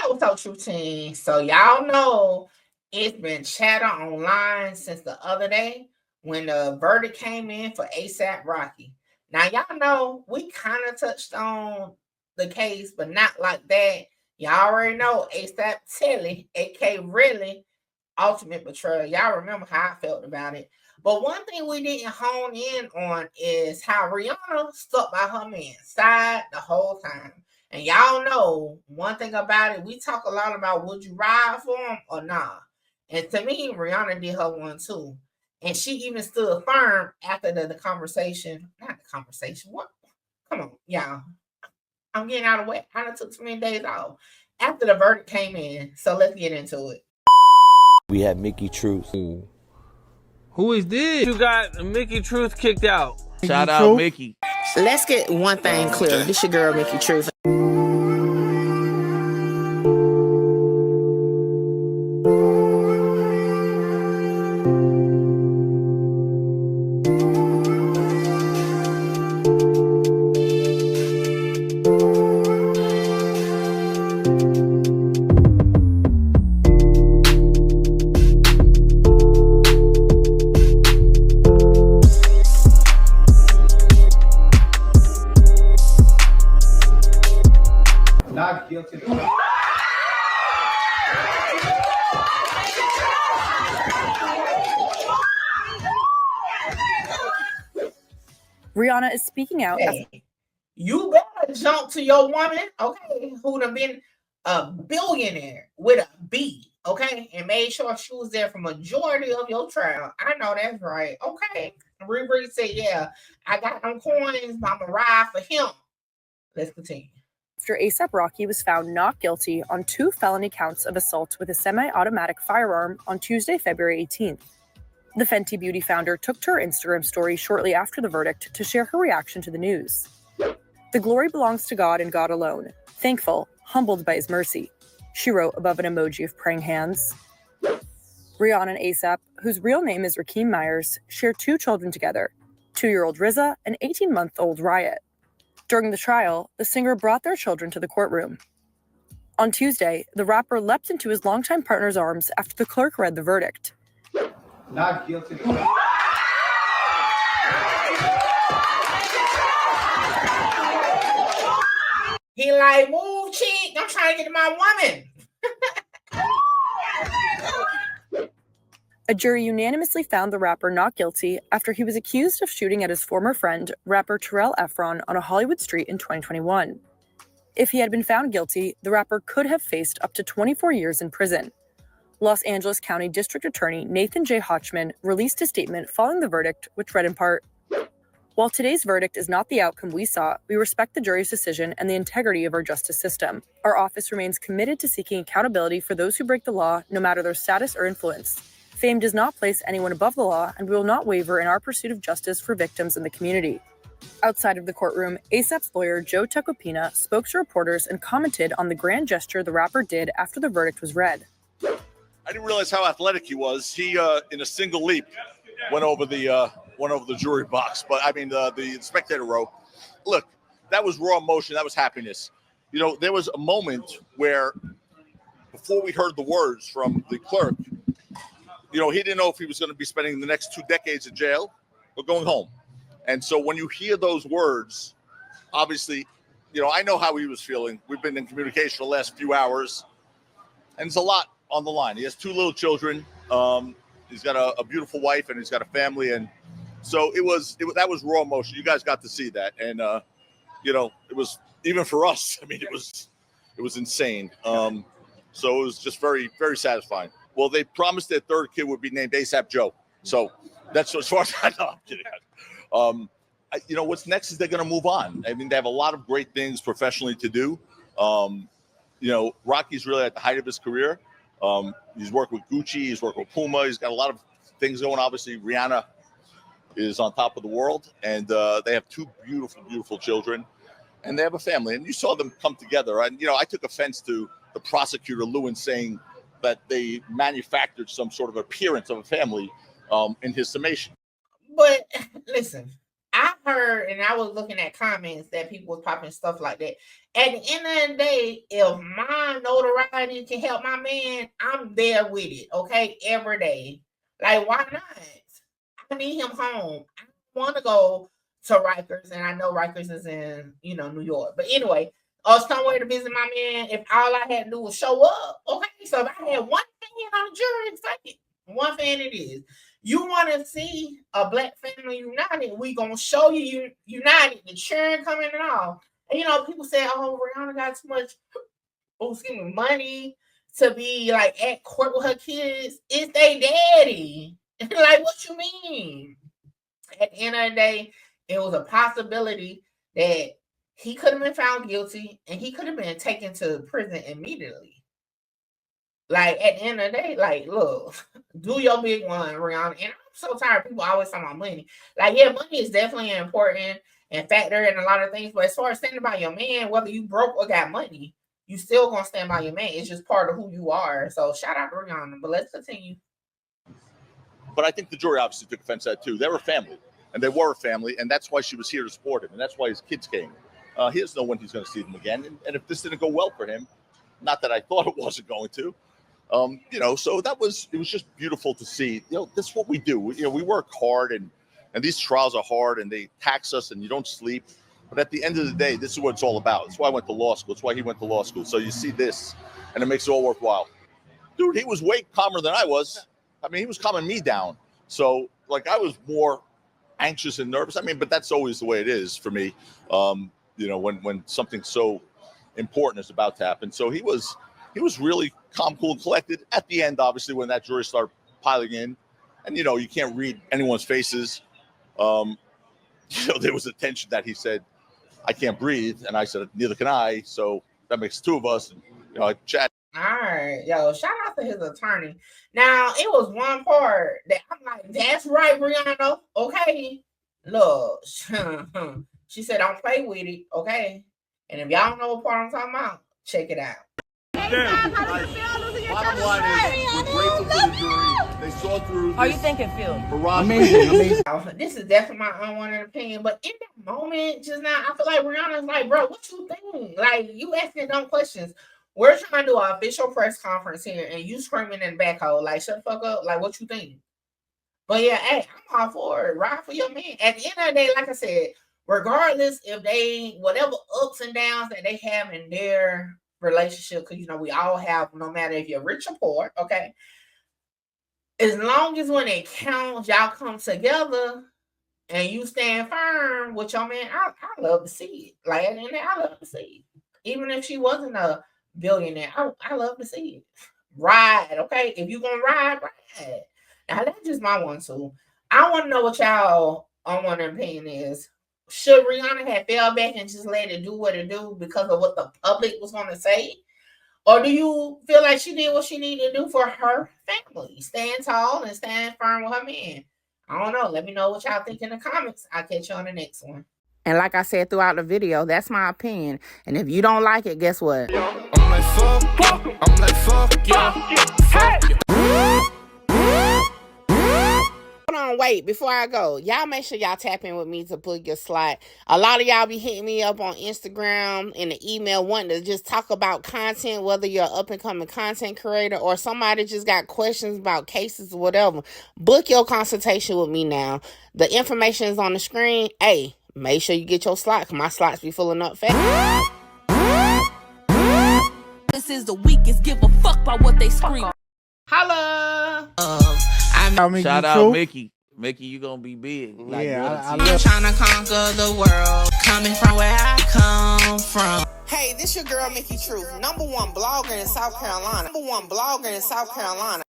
was so true, team. So y'all know it's been chatter online since the other day when the verdict came in for ASAP Rocky. Now y'all know we kind of touched on the case, but not like that. Y'all already know ASAP Telly, aka Really, Ultimate Betrayal. Y'all remember how I felt about it. But one thing we didn't hone in on is how Rihanna stuck by her man's side the whole time. And y'all know one thing about it, we talk a lot about would you ride for him or not. And to me, Rihanna did her one too. And she even stood firm after the conversation. Not the conversation. What? Come on, y'all. I'm getting out of the way. I done took too many days off. After the verdict came in. So let's get into it. We had Mickey Truth. Who is this? You got Mickey Truth kicked out. Shout out Mickey. Let's get one thing clear. This your girl, Mickey Truth. Not guilty. Rihanna is speaking out. Hey, you better jump to your woman, okay, who'd have been a billionaire with a B, okay, and made sure she was there for majority of your trial. I know that's right, okay. Riri said, yeah, I got them coins, but I'm going to ride for him. Let's continue. After ASAP Rocky was found not guilty on 2 felony counts of assault with a semi-automatic firearm on Tuesday, February 18th. The Fenty Beauty founder took to her Instagram story shortly after the verdict to share her reaction to the news. The glory belongs to God and God alone. Thankful, humbled by his mercy, she wrote above an emoji of praying hands. Rihanna and ASAP, whose real name is Rakeem Myers, share 2 children together, 2-year-old Rizza and 18-month-old Riot. During the trial, the singer brought their children to the courtroom. On Tuesday, the rapper leapt into his longtime partner's arms after the clerk read the verdict. Not guilty. He like, move, chick. I'm trying to get to my woman. A jury unanimously found the rapper not guilty after he was accused of shooting at his former friend, rapper Terrell Efron, on a Hollywood street in 2021. If he had been found guilty, the rapper could have faced up to 24 years in prison. Los Angeles County District Attorney Nathan J. Hochman released a statement following the verdict, which read in part, "While today's verdict is not the outcome we sought, we respect the jury's decision and the integrity of our justice system. Our office remains committed to seeking accountability for those who break the law, no matter their status or influence. Fame does not place anyone above the law, and we will not waver in our pursuit of justice for victims in the community." Outside of the courtroom, ASAP's lawyer Joe Tecopina spoke to reporters and commented on the grand gesture the rapper did after the verdict was read. I didn't realize how athletic he was. He, in a single leap, went over the jury box. But I mean, the spectator row. Look, that was raw emotion. That was happiness. You know, there was a moment where, before we heard the words from the clerk, you know, he didn't know if he was going to be spending the next 2 decades in jail or going home. And so when you hear those words, obviously, you know, I know how he was feeling. We've been in communication the last few hours, and it's a lot on the line. He has 2 little children. He's got a beautiful wife, and he's got a family. And so that was raw emotion. You guys got to see that. And, you know, it was, even for us, I mean, it was insane. So it was just very, very satisfying. Well, they promised their 3rd kid would be named ASAP Joe. So that's as far as I know. I'm kidding. You know, what's next is they're going to move on. I mean, they have a lot of great things professionally to do. You know, Rocky's really at the height of his career. He's worked with Gucci. He's worked with Puma. He's got a lot of things going. Obviously, Rihanna is on top of the world. And they have 2 beautiful, beautiful children. And they have a family. And you saw them come together. And, you know, I took offense to the prosecutor, Lewin, saying that they manufactured some sort of appearance of a family in his summation. But listen, I heard, and I was looking at comments that people was popping stuff like that. At the end of the day, if my notoriety can help my man, I'm there with it, okay? Every day. Like, why not? I need him home. I want to go to Rikers, and I know Rikers is in, New York. But anyway, or somewhere to visit my man, if all I had to do was show up, okay? So if I had one fan on the jury, fuck it. One fan it is. You want to see a black family united, we going to show you united, the cheering coming and all. And, people say, oh, Rihanna got too much money to be, like, at court with her kids. It's their daddy. Like, what you mean? At the end of the day, it was a possibility that he could have been found guilty and he could have been taken to prison immediately. Like, at the end of the day, like, look, do your big one, Rihanna. And I'm so tired of people always talking about money. Like, yeah, money is definitely important and factor in a lot of things. But as far as standing by your man, whether you broke or got money, you still going to stand by your man. It's just part of who you are. So shout out to Rihanna. But let's continue. But I think the jury obviously took offense at that too. They were family, and they were a family, and that's why she was here to support him, and that's why his kids came. He doesn't know when he's going to see them again. And if this didn't go well for him, not that I thought it wasn't going to, so it was just beautiful to see. This is what we do. We work hard, and these trials are hard, and they tax us, and you don't sleep. But at the end of the day, this is what it's all about. It's why I went to law school. It's why he went to law school. So you see this, and it makes it all worthwhile. Dude, he was way calmer than I was. I mean, he was calming me down. So, like, I was more anxious and nervous. I mean, but that's always the way it is for me, when something so important is about to happen. So he was really calm, cool, and collected. At the end, obviously, when that jury started piling in, and, you can't read anyone's faces, there was a tension that he said, I can't breathe. And I said, neither can I. So that makes two of us. And, I chat. All right, shout out to his attorney. Now, it was one part that I'm like, that's right, Rihanna, okay? Look, she said, don't play with it, okay? And if y'all know what part I'm talking about, check it out. Bottom line is, we're grateful for the jury. They saw through this. How you think it feels? Amazing. This is definitely my unwanted opinion, but in that moment just now, I feel like Rihanna's like, bro, what you think? Like, you asking dumb questions. We're trying to do an official press conference here, and you screaming in the back hole, like, shut the fuck up. Like, what you think? But yeah, hey, I'm all for it. Ride for your man. At the end of the day, like I said, regardless if they, whatever ups and downs that they have in their relationship, because, we all have, no matter if you're rich or poor, okay? As long as when it counts, y'all come together and you stand firm with your man, I love to see it. Like, at the end of the day, I love to see it. Even if she wasn't a billionaire, I love to see it. Ride, okay? If you're gonna ride. Now that's just my one too. I want to know what y'all unwanted opinion is. Should Rihanna have fell back and just let it do what it do because of what the public was gonna say? Or do you feel like she did what she needed to do for her family? Stand tall and stand firm with her man. I don't know. Let me know what y'all think in the comments. I'll catch you on the next one. And like I said throughout the video, that's my opinion. And if you don't like it, guess what? I'm like, fuck yeah. Hold on, wait, before I go, y'all make sure y'all tap in with me to book your slot. A lot of y'all be hitting me up on Instagram and the email wanting to just talk about content, whether you're an up-and-coming content creator or somebody just got questions about cases or whatever. Book your consultation with me now. The information is on the screen. Hey, make sure you get your slot, because my slots be filling up fast. This is the weakest. Give a fuck about what they scream. Holla! Shout out Mickey. Mickey, you gonna be big. Like, yeah, I'm trying to conquer the world. Coming from where I come from. Hey, this your girl, Mickey Truth. #1 blogger in South Carolina.